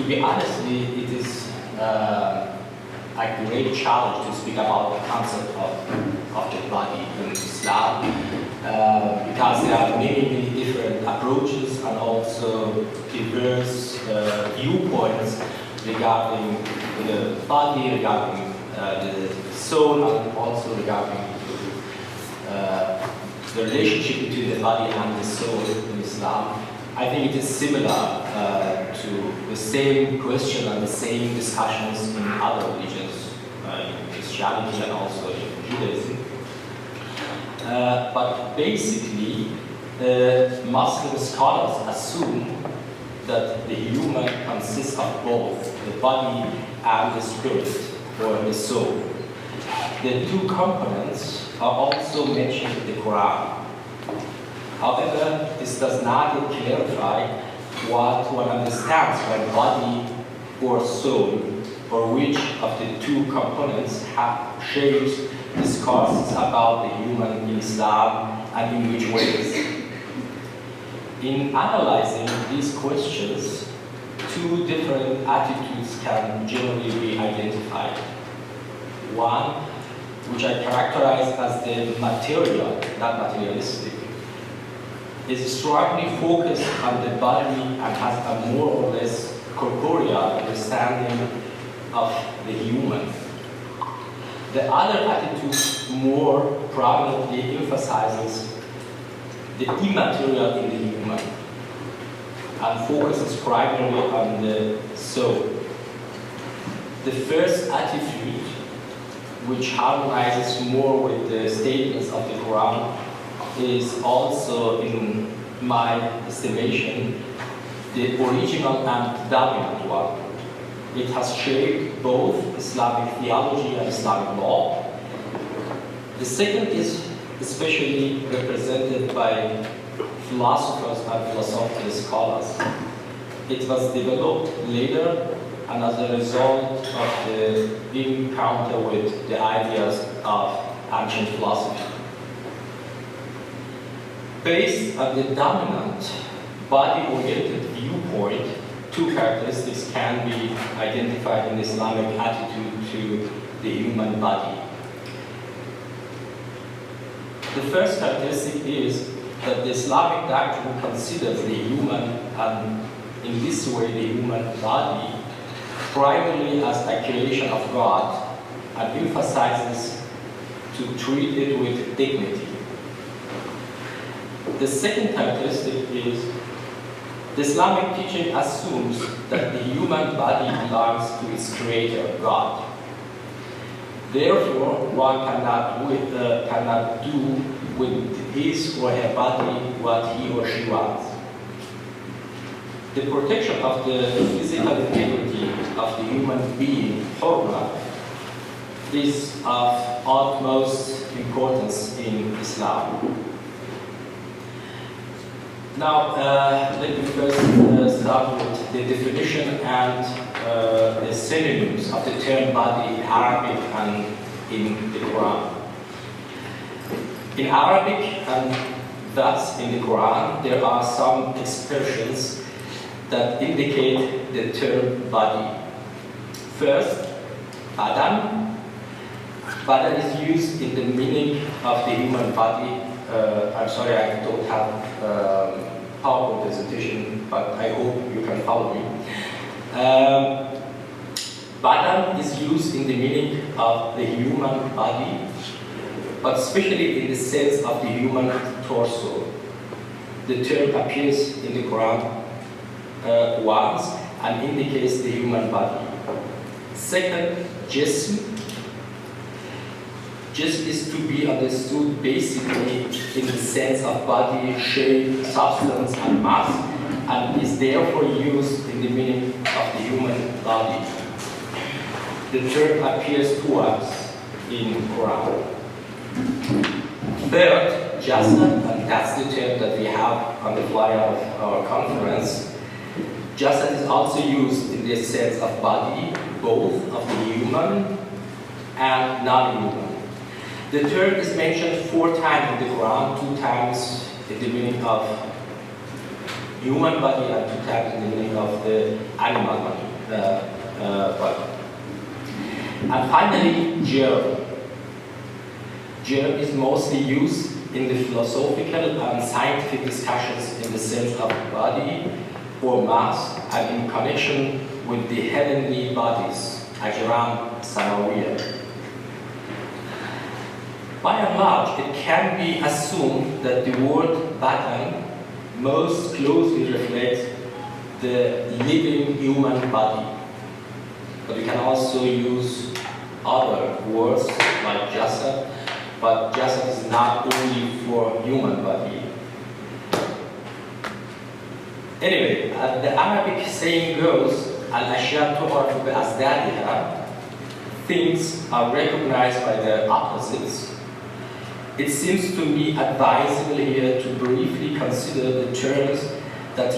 to be honest, it is a great challenge to speak about the concept of the body in Islam, because there are many different approaches and also diverse viewpoints regarding the body, regarding the soul, and also regarding the relationship between the body and the soul in Islam. I think it is similar to the same question and the same discussions in other religions, in Christianity and also in Judaism. But basically, Muslim scholars assume that the human consists of both the body and the spirit, or the soul. The two components are also mentioned in the Qur'an. However, this does not yet clarify what one understands by body or soul, or which of the two components shapes discourses about the human in Islam and in which ways. In analyzing these questions, two different attitudes can generally be identified. One, which I characterize as the material, not materialistic, is strongly focused on the body and has a more or less corporeal understanding of the human. The other attitude more prominently emphasizes the immaterial in the human and focuses primarily on the soul. The first attitude, which harmonizes more with the statements of the Quran, is also, in my estimation, the original and dominant one. It has shaped both Islamic theology and Islamic law. The second is especially represented by philosophers and philosophical scholars. It was developed later and as a result of the encounter with the ideas of ancient philosophy. Based on the dominant body-oriented viewpoint, two characteristics can be identified in the Islamic attitude to the human body. The first characteristic is that the Islamic doctrine considers the human, and in this way the human body, primarily as a creation of God, and emphasizes to treat it with dignity. The second characteristic is the Islamic teaching assumes that the human body belongs to its creator, God. Therefore, one cannot do with his or her body what he or she wants. The protection of the physical integrity of the human being, hurma, is of utmost importance in Islam. Now, let me first start with the definition and the synonyms of the term body in Arabic and in the Quran. In Arabic and thus in the Quran, there are some expressions that indicate the term body. First, badan. Badan is used in the meaning of the human body. I'm sorry, I don't have PowerPoint presentation, but I hope you can follow me. Badan is used in the meaning of the human body, but especially in the sense of the human torso. The term appears in the Quran once and indicates the human body. Second, jism. Jism is to be understood basically in the sense of body, shape, substance, and mass, and is therefore used in the meaning of the human body. The term appears twice in Quran. Third, jasad, and that's the term that we have on the flyer of our conference. Jasad is also used in the sense of body, both of the human and non-human. The term is mentioned 4 times in the Quran, 2 times in the meaning of human body and 2 times in the meaning of the animal body. body. And finally, germ. Germ is mostly used in the philosophical and scientific discussions in the sense of body or mass and in connection with the heavenly bodies, Ajram, Samawiya. By and large, it can be assumed that the word badan most closely reflects the living human body. But we can also use other words like jasad, but jasad is not only for human body. Anyway, the Arabic saying goes, al-ashya tu'rafu bi-azdadiha, things are recognized by their opposites. It seems to me advisable here to briefly consider the terms that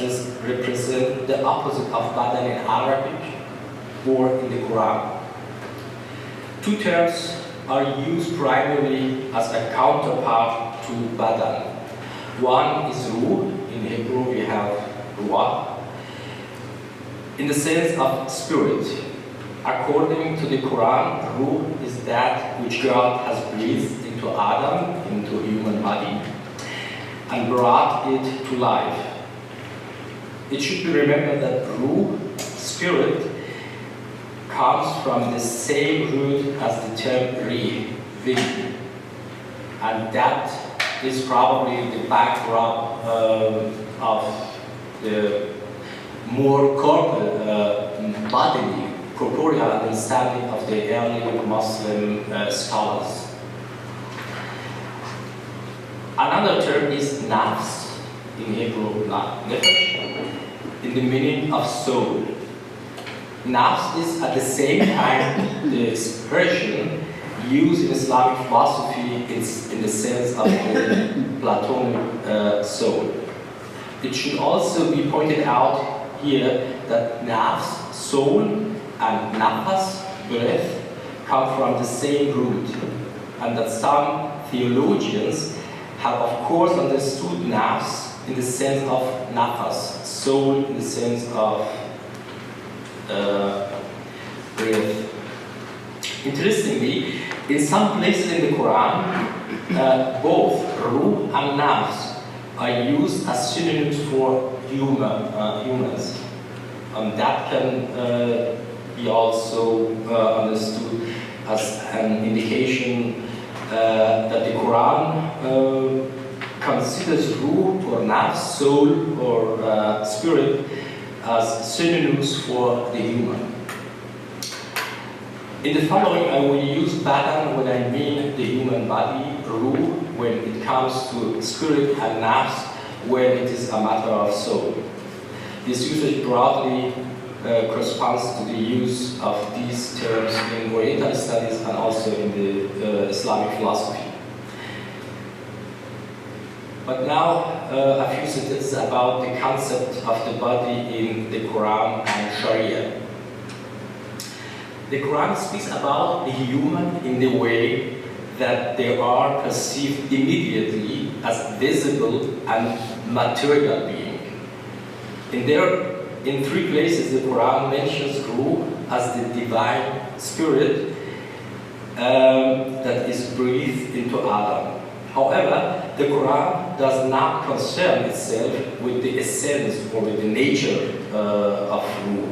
represent the opposite of badan in Arabic or in the Qur'an. Two terms are used primarily as a counterpart to badan. One is ruh, in Hebrew we have ruah, in the sense of spirit. According to the Quran, ruh is that which God has breathed into Adam, into human body, and brought it to life. It should be remembered that ruh, spirit, comes from the same root as the term rih, wind, and that is probably the backdrop of the more bodily, corporeal understanding of the early Muslim scholars. Another term is nafs, in Hebrew, nefesh, in the meaning of soul. Nafs is at the same time the expression used in Islamic philosophy in the sense of the Platonic soul. It should also be pointed out here that nafs, soul, and nafas, breath, come from the same root, and that some theologians have of course understood nafs in the sense of nafas, soul in the sense of breath. Interestingly, in some places in the Quran, both ruh and nafs are used as synonyms for humans. And that can be also understood as an indication that the Quran considers ruh or nafs, soul or spirit, as synonyms for the human. In the following, I will use badan when I mean the human body, ruh when it comes to spirit, and nafs when it is a matter of soul. This usage broadly corresponds to the use of these terms in Oriental studies and also in the Islamic philosophy. But now, a few sentences about the concept of the body in the Quran and Sharia. The Quran speaks about the human in the way that they are perceived immediately as visible and material being. In three places, the Quran mentions ruh as the divine spirit that is breathed into Adam. However, the Quran does not concern itself with the essence or with the nature of ruh,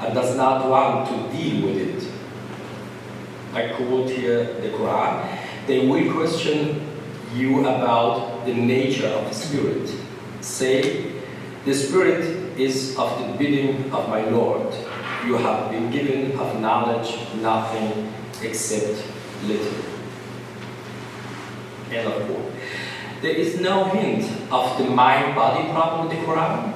and does not want to deal with it. I quote here the Quran: "They will question you about the nature of the spirit. Say, the spirit is of the bidding of my Lord. You have been given of knowledge nothing except little." End of quote. There is no hint of the mind-body problem in the Quran.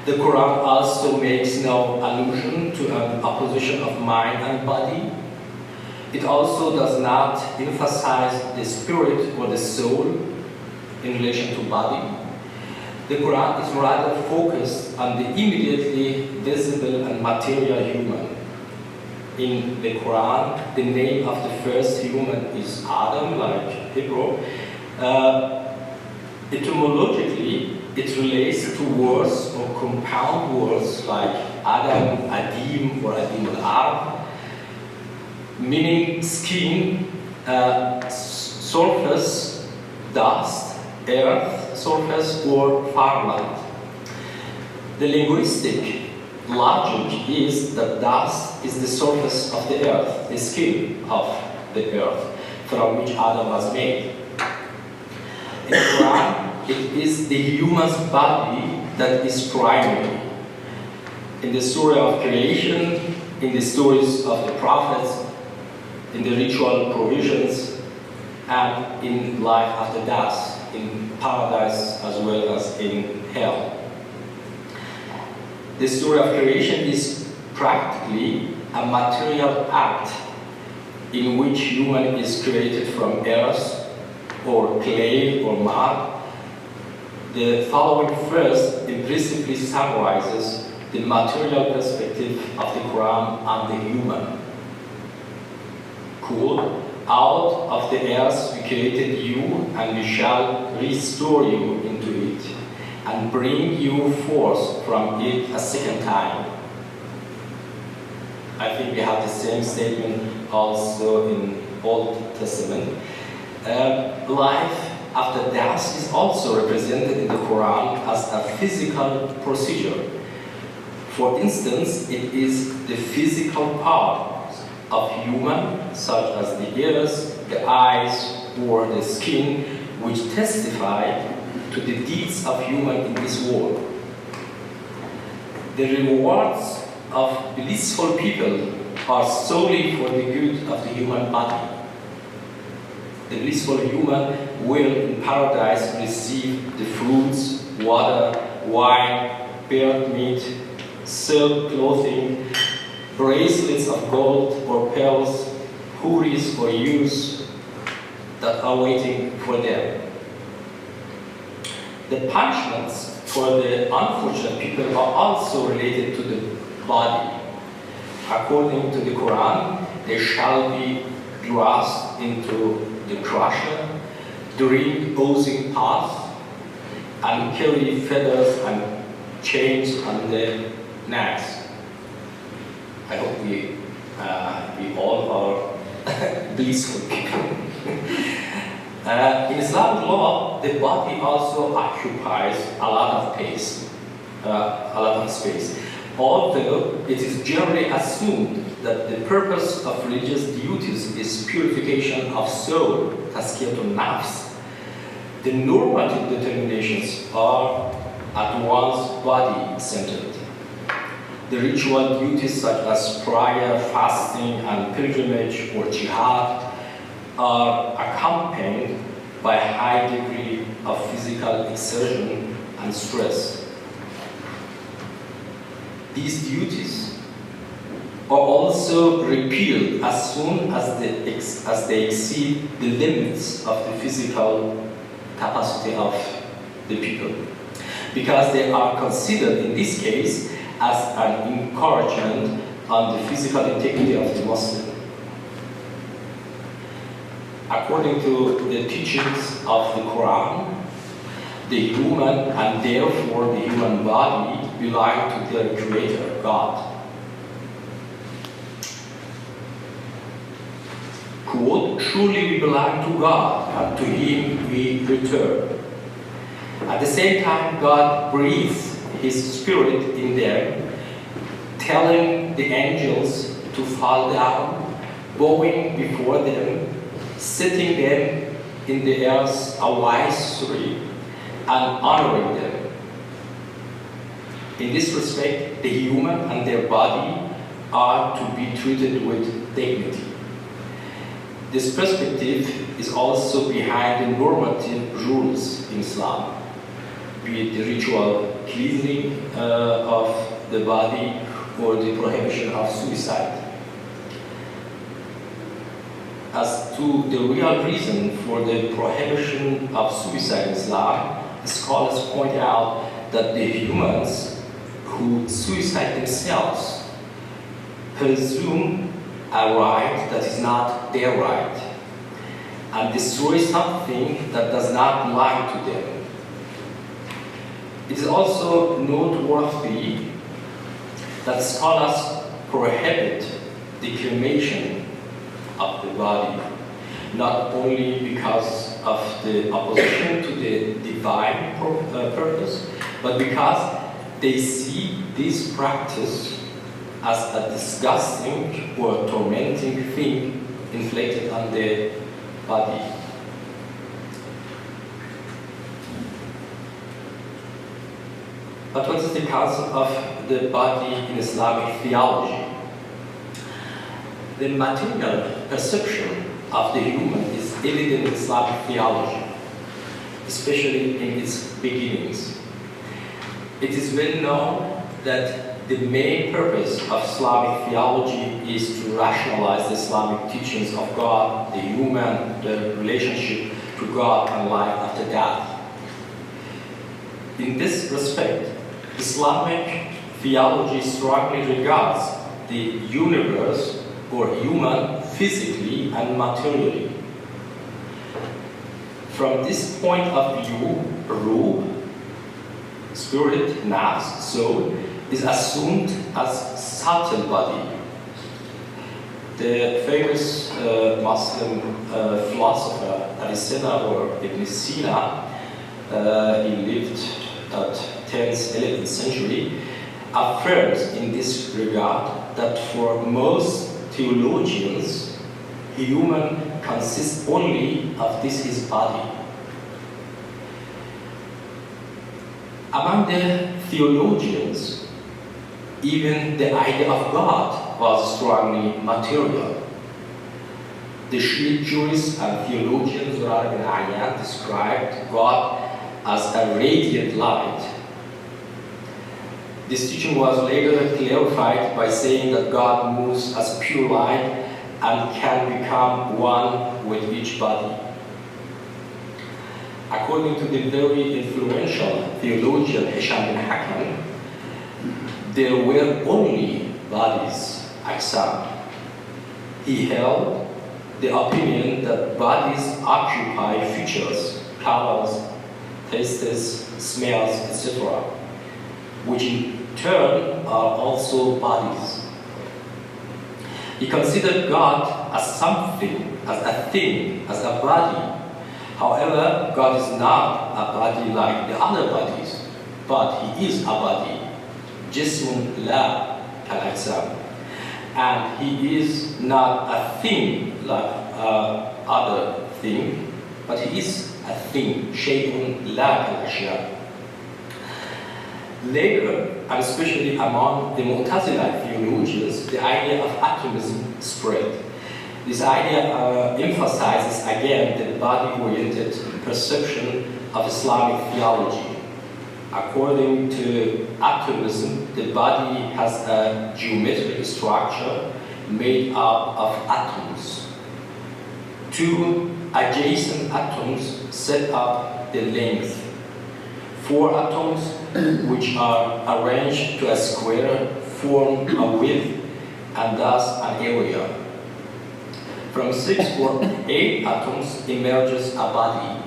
The Quran also makes no allusion to an opposition of mind and body. It also does not emphasize the spirit or the soul in relation to body. The Quran is rather focused on the immediately visible and material human. In the Quran, the name of the first human is Adam, like Hebrew. Etymologically, it relates to words or compound words like Adam, Adim, or Adim al-Arab, meaning skin, surface, dust, earth, surface, or farmland. The linguistic logic is that dust is the surface of the earth, the skin of the earth, from which Adam was made. In the Quran, it is the human's body that is primary. In the story of creation, in the stories of the prophets, in the ritual provisions, and in life after death, in paradise as well as in hell. The story of creation is practically a material act in which human is created from earth or clay or mud. The following verse implicitly summarizes the material perspective of the Quran on the human. Cool. Out of the earth we created you, and we shall restore you into it, and bring you forth from it a second time. I think we have the same statement also in Old Testament. Life after death is also represented in the Quran as a physical procedure. For instance, it is the physical parts of human, such as the ears, the eyes, or the skin, which testify to the deeds of human in this world. The rewards of blissful people are solely for the good of the human body. The blissful human will in paradise receive the fruits, water, wine, bird meat, silk clothing, bracelets of gold or pearls, houris or ewes that are waiting for them. The punishments for the unfortunate people are also related to the body. According to the Quran, they shall be thrust into the crusher, drink oozing paths, and carry feathers and chains on their necks. I hope we all are blissful people. In Islamic law, the body also occupies a lot of space. Although it is generally assumed that the purpose of religious duties is purification of soul, tazkiyatun nafs, the normative determinations are at once body-centered. The ritual duties such as prayer, fasting, and pilgrimage or jihad are accompanied by a high degree of physical exertion and stress. These duties are also repealed as soon as they exceed the limits of the physical capacity of the people, because they are considered in this case as an encouragement on the physical integrity of the Muslim. According to the teachings of the Quran, the human and therefore the human body belong to their Creator, God. Quote, truly we belong to God, and to Him we return. At the same time, God breathes His Spirit in them, telling the angels to fall down, bowing before them, setting them in the earth's advisory, and honoring them. In this respect, the human and their body are to be treated with dignity. This perspective is also behind the normative rules in Islam, be it the ritual cleansing of the body or the prohibition of suicide. As to the real reason for the prohibition of suicide in Islam, scholars point out that the humans who suicide themselves presume a right that is not their right and destroy something that does not belong to them. It is also noteworthy that scholars prohibit the cremation of the body, not only because of the opposition to the divine purpose, but because they see this practice as a disgusting or tormenting thing inflicted on the body. But what is the concept of the body in Islamic theology? The material perception of the human is evident in Islamic theology, especially in its beginnings. It is well known that the main purpose of Islamic theology is to rationalize the Islamic teachings of God, the human, the relationship to God and life after death. In this respect, Islamic theology strongly regards the universe or human physically and materially. From this point of view, ruh, spirit, nafs, soul, is assumed as subtle body. The famous Muslim philosopher Avicenna or Ibn Sīnā, he lived at 10th, 11th century, affirms in this regard that for most theologians, human consists only of this his body. Among the theologians, even the idea of God was strongly material. The Shiite jurists and theologian Sheikh Nahyan described God as a radiant light. This teaching was later clarified by saying that God moves as pure light and can become one with each body. According to the very influential theologian Hisham bin Hakam, there were only bodies, ajsam. He held the opinion that bodies occupy features, colors, tastes, smells, etc., which in turn are also bodies. He considered God as something, as a thing, as a body. However, God is not a body like the other bodies, but He is a body, jismun la kal-ajsam. And He is not a thing like other thing, but He is a thing, shay'un la kal-ashya. Later, and especially among the Mu'tazila theologians, the idea of atomism spread. This idea emphasizes again the body-oriented perception of Islamic theology. According to atomism, the body has a geometric structure made up of atoms. Two adjacent atoms set up the length. Four atoms, which are arranged to a square, form a width and thus an area. From 6 or 8 atoms emerges a body.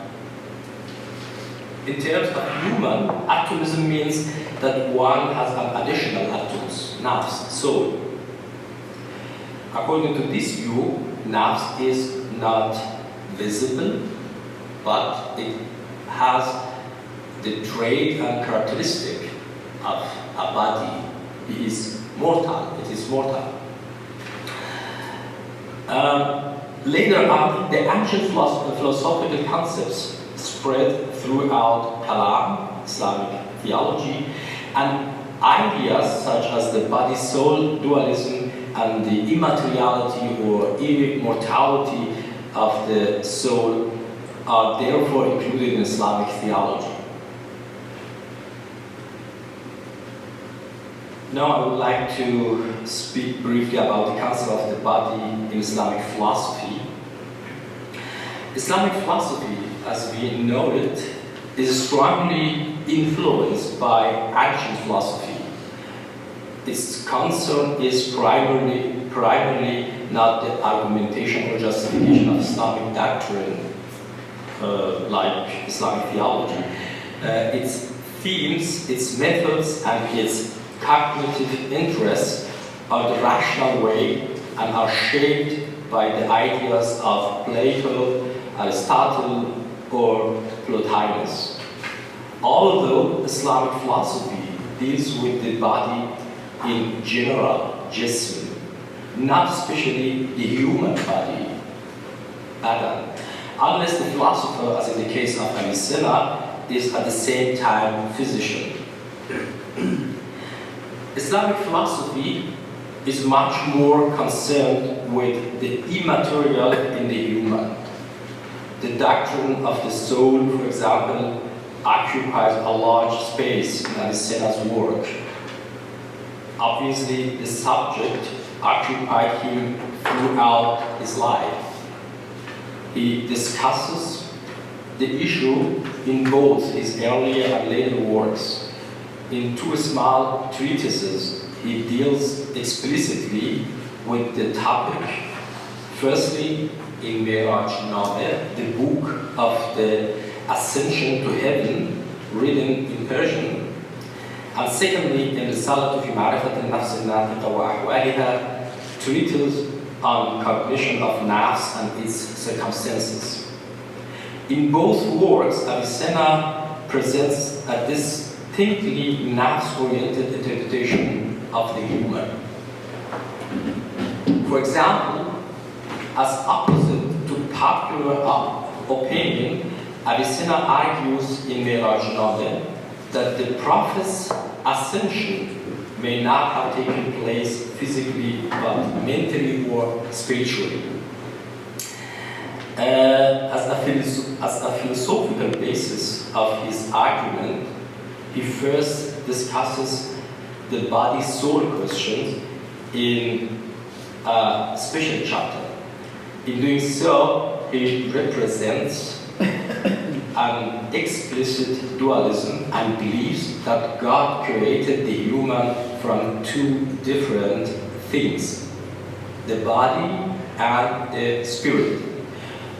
In terms of human, atomism means that one has an additional atoms, nafs, soul. According to this view, nafs is not visible, but it has the trait and characteristic of a body. It is mortal. Later on, the ancient philosophical concepts spread throughout Kalam, Islamic theology, and ideas such as the body-soul dualism and the immateriality or immortality of the soul are therefore included in Islamic theology. Now I would like to speak briefly about the concept of the body in Islamic philosophy. Islamic philosophy, as we know it, is strongly influenced by ancient philosophy. Its concern is primarily not the argumentation or justification of Islamic doctrine, like Islamic theology. Its themes, its methods, and its cognitive interests are the rational way and are shaped by the ideas of Plato, Aristotle, or Plotinus. Although Islamic philosophy deals with the body in general, jism, not especially the human body, Adam, unless the philosopher, as in the case of Avicenna, is at the same time physician. Islamic philosophy is much more concerned with the immaterial in the human. The doctrine of the soul, for example, occupies a large space in Avicenna's work. Obviously, the subject occupied him throughout his life. He discusses the issue in both his earlier and later works. In two small treatises, he deals explicitly with the topic. Firstly, in Miraj-Name, the book of the Ascension to Heaven, written in Persian, and secondly, in Risalat fi Ma'rifat al-Nafs al-Natiqa wa Ahwaliha, treatise on cognition of nafs and its circumstances. In both works, Avicenna presents a distinctly nafs-oriented interpretation of the human. For example, as opposite to popular opinion, Avicenna argues in Miraj-Name that the Prophet's ascension may not have taken place physically, but mentally or spiritually. As a philosophical basis of his argument, he first discusses the body-soul questions in a special chapter. In doing so, he represents an explicit dualism and believes that God created the human from two different things, the body and the spirit.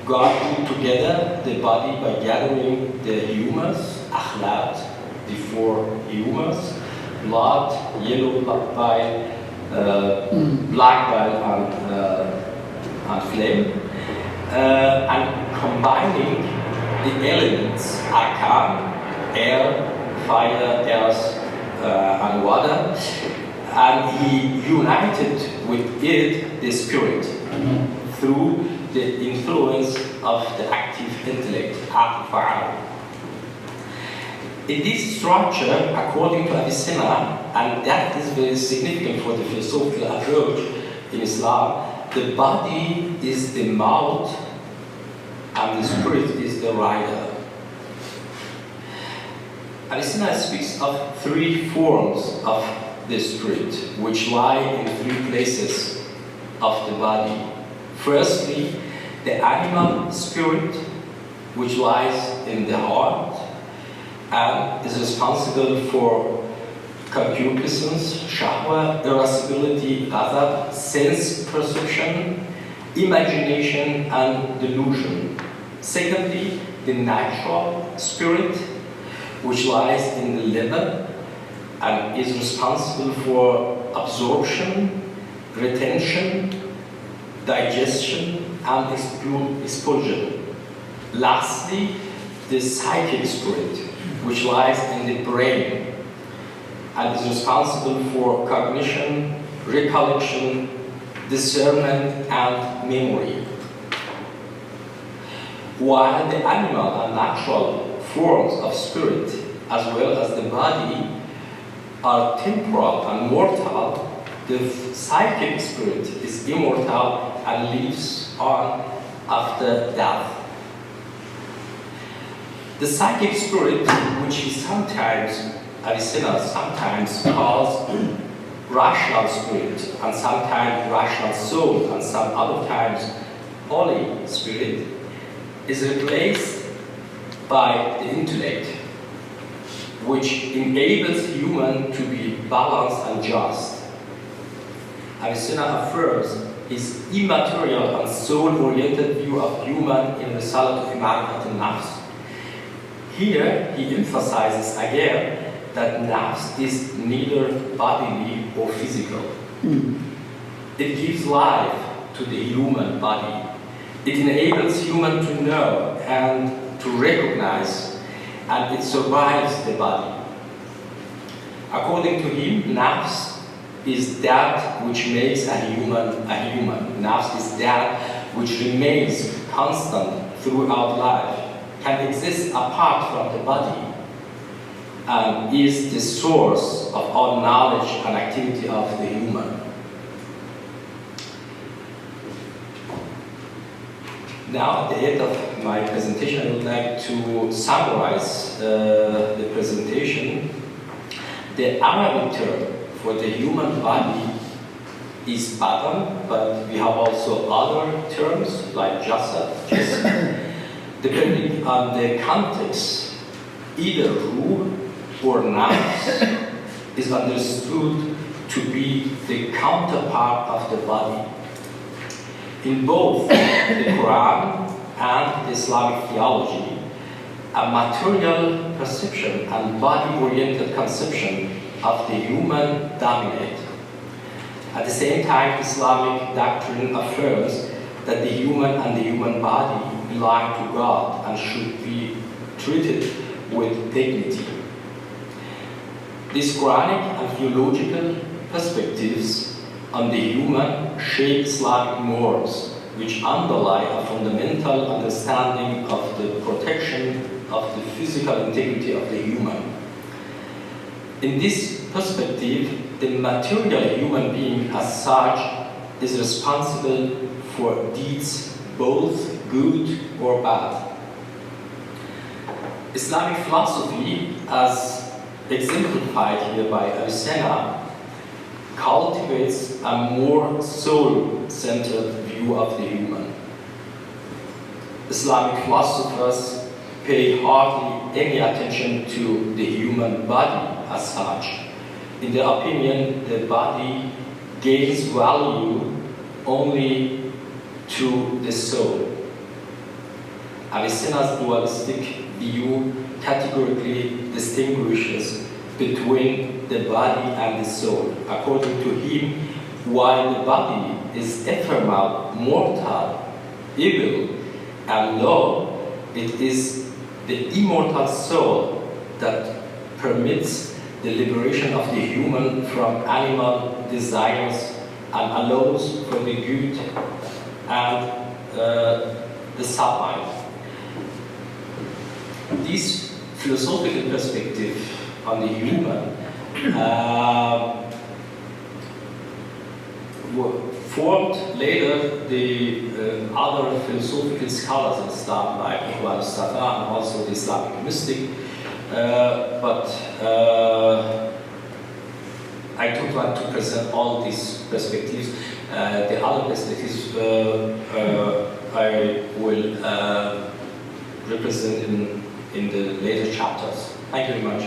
God put together the body by gathering the humus, akhlaq, the four humus, blood, yellow blood bile, black bile, and flame, and combining the elements, arkan, air, fire, earth, and water, and he united with it the spirit through the influence of the active intellect, aql. In this structure, according to Avicenna, and that is very significant for the philosophical approach in Islam, the body is the mouth and the spirit is the rider. Avicenna speaks of three forms of the spirit, which lie in three places of the body. Firstly, the animal spirit, which lies in the heart and is responsible for concupiscence, shahwa, irascibility, ghadab, sense perception, imagination, and delusion. Secondly, the natural spirit, which lies in the liver and is responsible for absorption, retention, digestion, and expulsion. Lastly, the psychic spirit, which lies in the brain and is responsible for cognition, recollection, discernment, and memory. While the animal and natural forms of spirit, as well as the body, are temporal and mortal, the psychic spirit is immortal and lives on after death. The psychic spirit, which he Avicenna sometimes calls rational spirit, and sometimes rational soul, and some other times Holy Spirit, is replaced by the intellect, which enables human to be balanced and just. Avicenna affirms his immaterial and soul-oriented view of human in Risalat fi Ma'rifat al-Nafs. Here he emphasizes again that nafs is neither bodily or physical. It gives life to the human body. It enables human to know and to recognize, and it survives the body. According to him, nafs is that which makes a human a human. Nafs is that which remains constant throughout life, can exist apart from the body, and is the source of all knowledge and activity of the human. Now, at the end of my presentation, I would like to summarize the presentation. The Arabic term for the human body is badan, but we have also other terms like jasad. Depending on the context, either ruh or nafs is understood to be the counterpart of the body. In both the Qur'an and the Islamic theology, a material perception and body-oriented conception of the human dominate. At the same time, Islamic doctrine affirms that the human and the human body belong to God and should be treated with dignity. These Quranic and theological perspectives on the human shape Islamic norms, which underlie a fundamental understanding of the protection of the physical integrity of the human. In this perspective, the material human being as such is responsible for deeds both good or bad. Islamic philosophy, as exemplified here by Avicenna, cultivates a more soul-centered view of the human. Islamic philosophers pay hardly any attention to the human body as such. In their opinion, the body gains value only to the soul. Avicenna's dualistic view categorically distinguishes between the body and the soul. According to him, while the body is ephemeral, mortal, evil, and low, it is the immortal soul that permits the liberation of the human from animal desires and allows for the good and the sublime. This philosophical perspective on the human formed later the other philosophical scholars in Islam, like Ibn al-Safa and also the Islamic mystic. But I don't want to present all these perspectives. The other perspectives I will represent in the later chapters. Thank you very much.